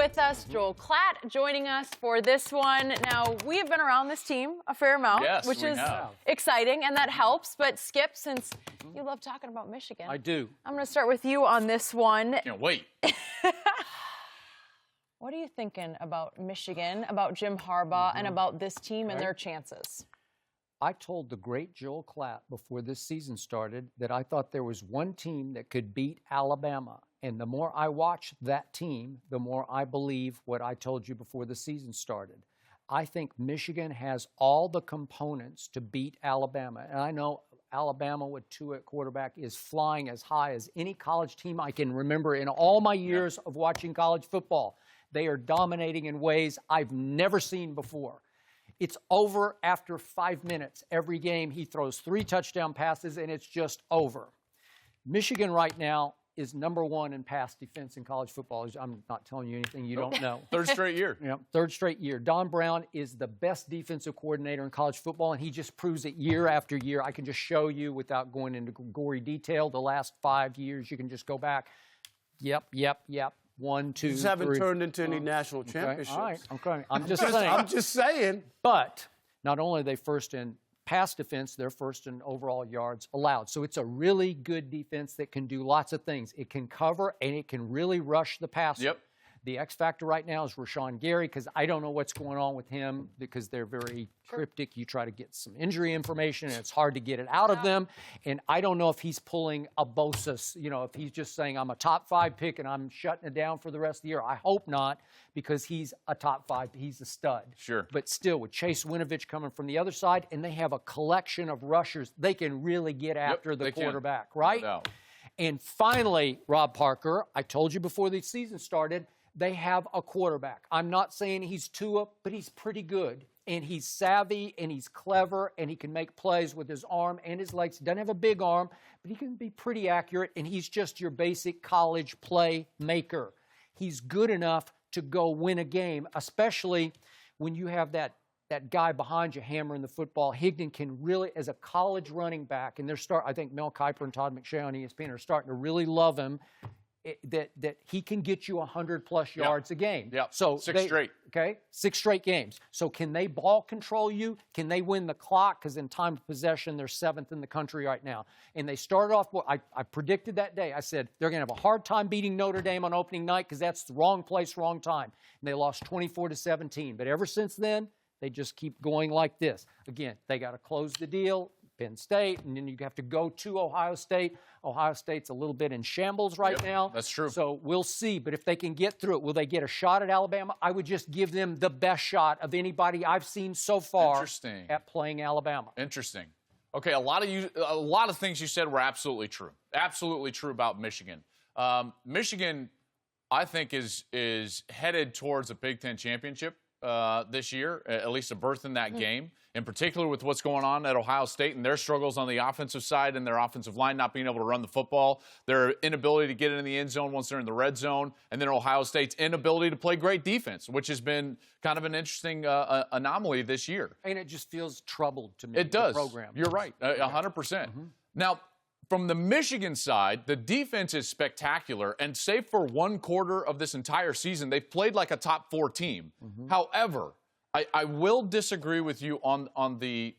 With us, Joel Klatt joining us for this one. Now, we have been around this team a fair amount, which is exciting, and that helps. But, Skip, since you love talking about Michigan. I do. I'm going to start with you on this one. Can't wait. What are you thinking about Michigan, about Jim Harbaugh, and about this team and their chances? I told the great Joel Klatt before this season started that I thought there was one team that could beat Alabama. And the more I watch that team, the more I believe what I told you before the season started. I think Michigan has all the components to beat Alabama. And I know Alabama with Tua at quarterback is flying as high as any college team I can remember in all my years of watching college football. They are dominating in ways I've never seen before. It's over after 5 minutes. Every game he throws 3 touchdown passes, and it's just over. Michigan right now is #1 in pass defense in college football. I'm not telling you anything you don't know. Third straight year. Yep, third straight year. Don Brown is the best defensive coordinator in college football, and he just proves it year after year. I can just show you without going into gory detail the last 5 years. You can just go back. Yep. 1, 2, 3. These haven't turned into any national championships. All right, okay. I'm just saying. I'm just saying. But not only are they first in pass defense, they're first in overall yards allowed. So it's a really good defense that can do lots of things. It can cover, and it can really rush the passer. Yep. The X factor right now is Rashawn Gary, because I don't know what's going on with him because they're very cryptic. You try to get some injury information, and it's hard to get it out of them. And I don't know if he's pulling a Bosa, if he's just saying, I'm a top 5 pick and I'm shutting it down for the rest of the year. I hope not, because he's a top 5. He's a stud. Sure. But still, with Chase Winovich coming from the other side, and they have a collection of rushers, they can really get after the quarterback, right? No. And finally, Rob Parker, I told you before the season started, they have a quarterback. I'm not saying he's Tua, but he's pretty good. And he's savvy, and he's clever, and he can make plays with his arm and his legs. He doesn't have a big arm, but he can be pretty accurate, and he's just your basic college playmaker. He's good enough to go win a game, especially when you have that guy behind you hammering the football. Higdon can really, as a college running back, and I think Mel Kiper and Todd McShay on ESPN are starting to really love him, that he can get you 100-plus yards a game. Yeah, so 6 straight. Okay, 6 straight games. So can they ball control you? Can they win the clock? Because in time of possession, they're 7th in the country right now. And they started off, I predicted that day. I said, they're going to have a hard time beating Notre Dame on opening night because that's the wrong place, wrong time. And they lost 24-17. But ever since then, they just keep going like this. Again, they got to close the deal. Penn State, and then you have to go to Ohio State. Ohio State's a little bit in shambles right now. That's true. So we'll see. But if they can get through it, will they get a shot at Alabama? I would just give them the best shot of anybody I've seen so far at playing Alabama. Interesting. Okay, a lot of things you said were absolutely true. Absolutely true about Michigan. Michigan, I think, is headed towards a Big Ten championship this year, at least a berth in that game, in particular with what's going on at Ohio State and their struggles on the offensive side and their offensive line not being able to run the football, their inability to get it in the end zone once they're in the red zone, and then Ohio State's inability to play great defense, which has been kind of an interesting anomaly this year. And it just feels troubled to me. It does. The program. You're right, 100%. Now, from the Michigan side, the defense is spectacular, and save for 1 quarter of this entire season, they've played like a top 4 team. However, I will disagree with you on the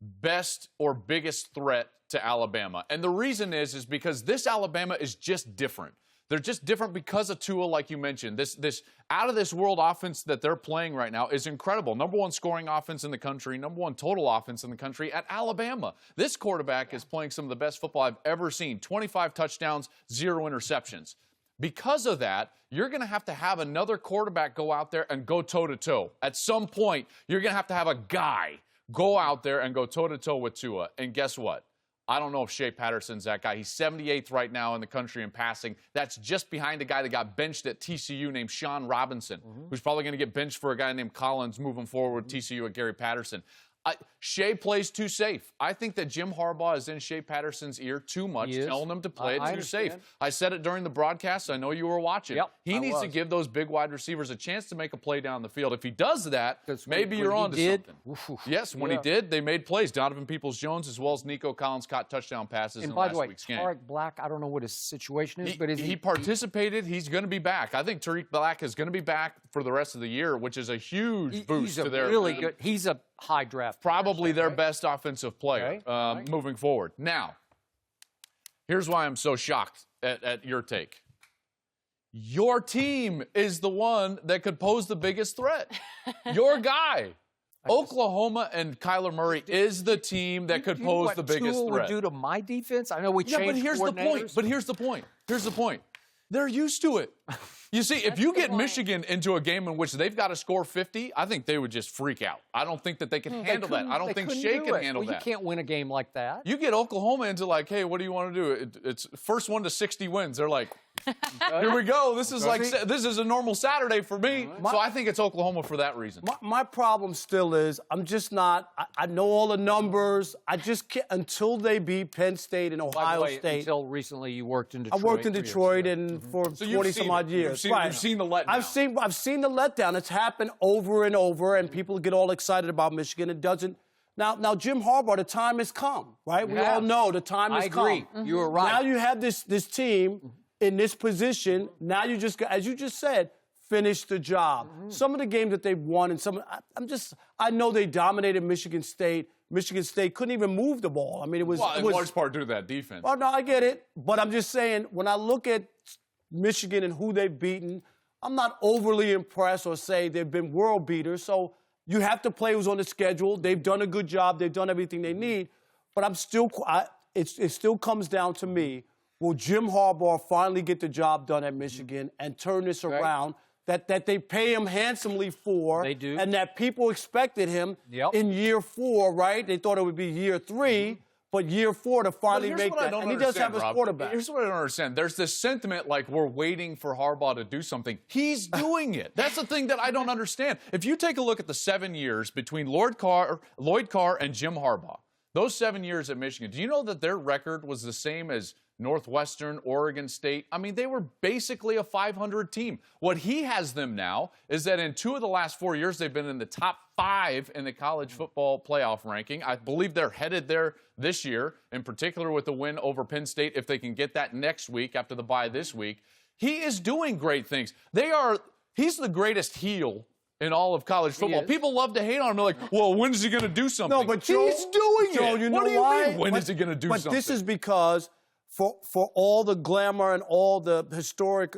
best or biggest threat to Alabama. And the reason is because this Alabama is just different. They're just different because of Tua, like you mentioned. This out-of-this-world offense that they're playing right now is incredible. #1 scoring offense in the country, #1 total offense in the country at Alabama. This quarterback is playing some of the best football I've ever seen. 25 touchdowns, 0 interceptions. Because of that, you're going to have another quarterback go out there and go toe-to-toe. At some point, you're going to have a guy go out there and go toe-to-toe with Tua. And guess what? I don't know if Shea Patterson's that guy. He's 78th right now in the country in passing. That's just behind a guy that got benched at TCU named Sean Robinson, who's probably going to get benched for a guy named Collins moving forward with TCU at Gary Patterson. Shea plays too safe. I think that Jim Harbaugh is in Shea Patterson's ear too much, telling him to play it too safe. I said it during the broadcast. I know you were watching. Yep, he needs to give those big wide receivers a chance to make a play down the field. If he does that, maybe you're on to something. Yes, when he did, they made plays. Donovan Peoples-Jones as well as Nico Collins caught touchdown passes in last week's game. And by the way, Tariq Black, I don't know what his situation is, but he participated. He's going to be back. I think Tariq Black is going to be back for the rest of the year, which is a huge boost to their. Really good. He's a high draft. Probably their best offensive player moving forward. Now, here's why I'm so shocked at your take. Your team is the one that could pose the biggest threat. Your guy. Oklahoma and Kyler Murray is the team that could pose the biggest threat. Would do to my defense? I know we changed but here's the point. Here's the point. They're used to it. You see, if you get Michigan into a game in which they've got to score 50, I think they would just freak out. I don't think that they can handle that. I don't think Shea can handle that. You can't win a game like that. You get Oklahoma into like, hey, what do you want to do? It's first 1 to 60 wins. They're like, here we go. This is a normal Saturday for me. So I think it's Oklahoma for that reason. My problem still is I'm just not. I know all the numbers. I just can't until they beat Penn State and Ohio State. Until recently, you worked in Detroit. I worked in Detroit for 20 some odd years. You've seen the letdown. I've seen the letdown. It's happened over and over, and people get all excited about Michigan. It doesn't. Now, Jim Harbaugh, the time has come, right? We all know the time has come. I agree. You were right. Now you have this team in this position. Now you just, as you just said, finish the job. Some of the games that they've won, and I know they dominated Michigan State. Michigan State couldn't even move the ball. I mean, it was in large part due to that defense. Well, no, I get it, but I'm just saying when I look at Michigan and who they've beaten, I'm not overly impressed or say they've been world beaters. So you have to play who's on the schedule. They've done a good job. They've done everything they need. But it still comes down to me. Will Jim Harbaugh finally get the job done at Michigan and turn this around that they pay him handsomely for? They do. And that people expected him in year 4, right? They thought it would be year 3. But year 4 to finally make that. And he does have his quarterback. Here's what I don't understand. There's this sentiment like we're waiting for Harbaugh to do something. He's doing it. That's the thing that I don't understand. If you take a look at the 7 years between Lloyd Carr and Jim Harbaugh, those 7 years at Michigan, do you know that their record was the same as Northwestern, Oregon State? I mean, they were basically a 500 team. What he has them now is that in 2 of the last 4 years, they've been in the top 5 in the college football playoff ranking. I believe they're headed there this year, in particular with the win over Penn State, if they can get that next week after the bye this week. He is doing great things. He's the greatest heel in all of college football. People love to hate on him. They're like, well, when is he going to do something? No, but Joe, he's doing Joe, it. You know what do you why? mean, when is he going to do something? But this is because for all the glamour and all the historic,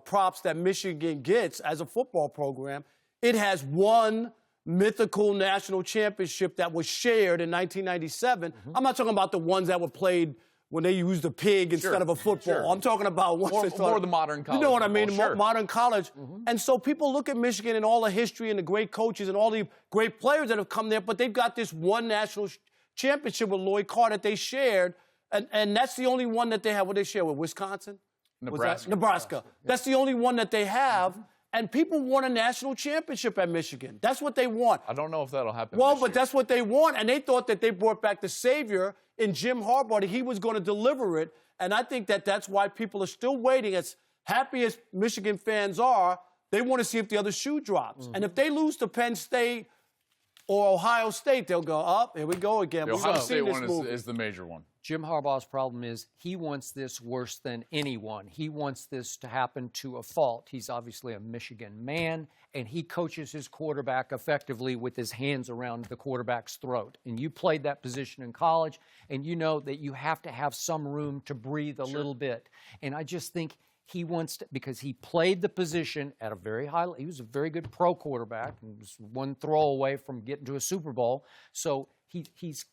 props that Michigan gets as a football program, it has one mythical national championship that was shared in 1997. I'm not talking about the ones that were played when they used a pig instead of a football. I'm talking about more the modern college. You know what I mean? Sure. Modern college. And so people look at Michigan and all the history and the great coaches and all the great players that have come there, but they've got this one national championship with Lloyd Carr that they shared, and that's the only one that they have. What they share with Wisconsin? Nebraska. That's the only one that they have. And people want a national championship at Michigan. That's what they want. I don't know if that'll happen. Well, but that's what they want. And they thought that they brought back the savior in Jim Harbaugh, that he was going to deliver it. And I think that that's why people are still waiting. As happy as Michigan fans are, they want to see if the other shoe drops. And if they lose to Penn State or Ohio State, they'll go, here we go again. The Ohio State one is the major one. Jim Harbaugh's problem is he wants this worse than anyone. He wants this to happen to a fault. He's obviously a Michigan man, and he coaches his quarterback effectively with his hands around the quarterback's throat. And you played that position in college, and you know that you have to have some room to breathe a little bit. And I just think he wants to, because he played the position at a very high level. He was a very good pro quarterback and was one throw away from getting to a Super Bowl. So he's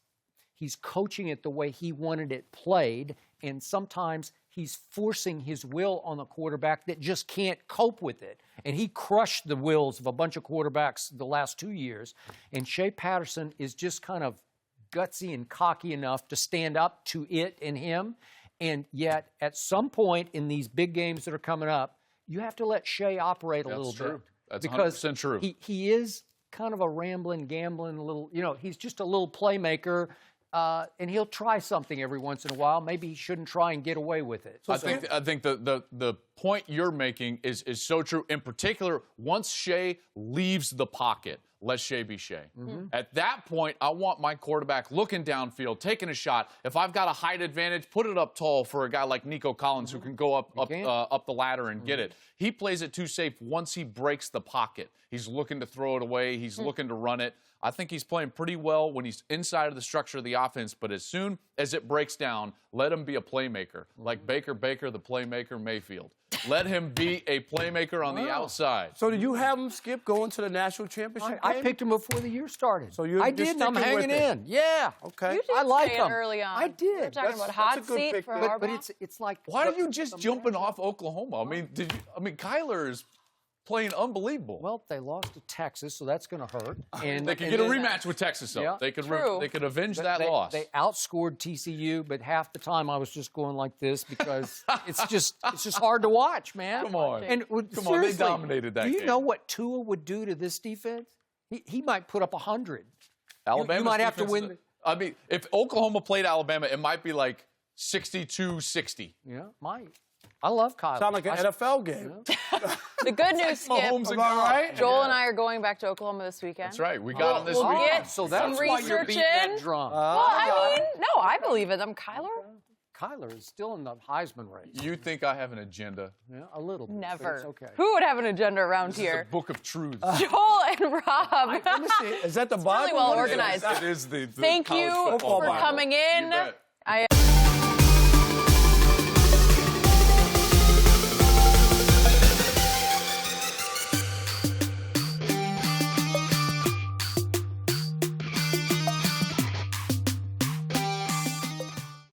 coaching it the way he wanted it played, and sometimes he's forcing his will on the quarterback that just can't cope with it. And he crushed the wills of a bunch of quarterbacks the last 2 years, and Shea Patterson is just kind of gutsy and cocky enough to stand up to it and him. And yet, at some point in these big games that are coming up, you have to let Shea operate a little bit. That's 100% true. He is kind of a rambling, gambling little, he's just a little playmaker. And he'll try something every once in a while. Maybe he shouldn't try and get away with it. I think the point you're making is so true. In particular, once Shea leaves the pocket, let Shea be Shea. At that point, I want my quarterback looking downfield, taking a shot. If I've got a height advantage, put it up tall for a guy like Nico Collins who can go up the ladder and get it. He plays it too safe once he breaks the pocket. He's looking to throw it away. He's looking to run it. I think he's playing pretty well when he's inside of the structure of the offense, but as soon as it breaks down, let him be a playmaker. Like Baker, the playmaker, Mayfield. Let him be a playmaker on the outside. So did you have him, Skip, going to the national championship game? I picked him before the year started. So I did, and I'm hanging in. Yeah. Okay. You did I like say him. it early on. I did. We're talking about hot seat for Harbaugh. But it's like... Why are you just jumping off Oklahoma? I mean, Kyler is playing unbelievable. Well, they lost to Texas, so that's going to hurt. And they could get a rematch with Texas, though. Yeah. They could avenge that loss. They outscored TCU, but half the time I was just going like this because it's just hard to watch, man. Come on. And Come on, they dominated that game. Do you know what Tua would do to this defense? He might put up 100. Alabama might have to win. I mean, if Oklahoma played Alabama, it might be like 62-60. Yeah, might. I love Kyler. Sound like an NFL game. The good news, Skip, Joel and I are going back to Oklahoma this weekend. That's right. We got him this we'll weekend. get So that's some why you're research beating that drum. Well, I mean, no, I believe in them. Kyler is still in the Heisman race. You think I have an agenda? Yeah, a little bit. Never. It's okay. Who would have an agenda around This here? is a book of truths. Joel and Rob. Let me see. Is that the Bible? Really well organized. It is the Thank college you football for Bible. coming in. You bet.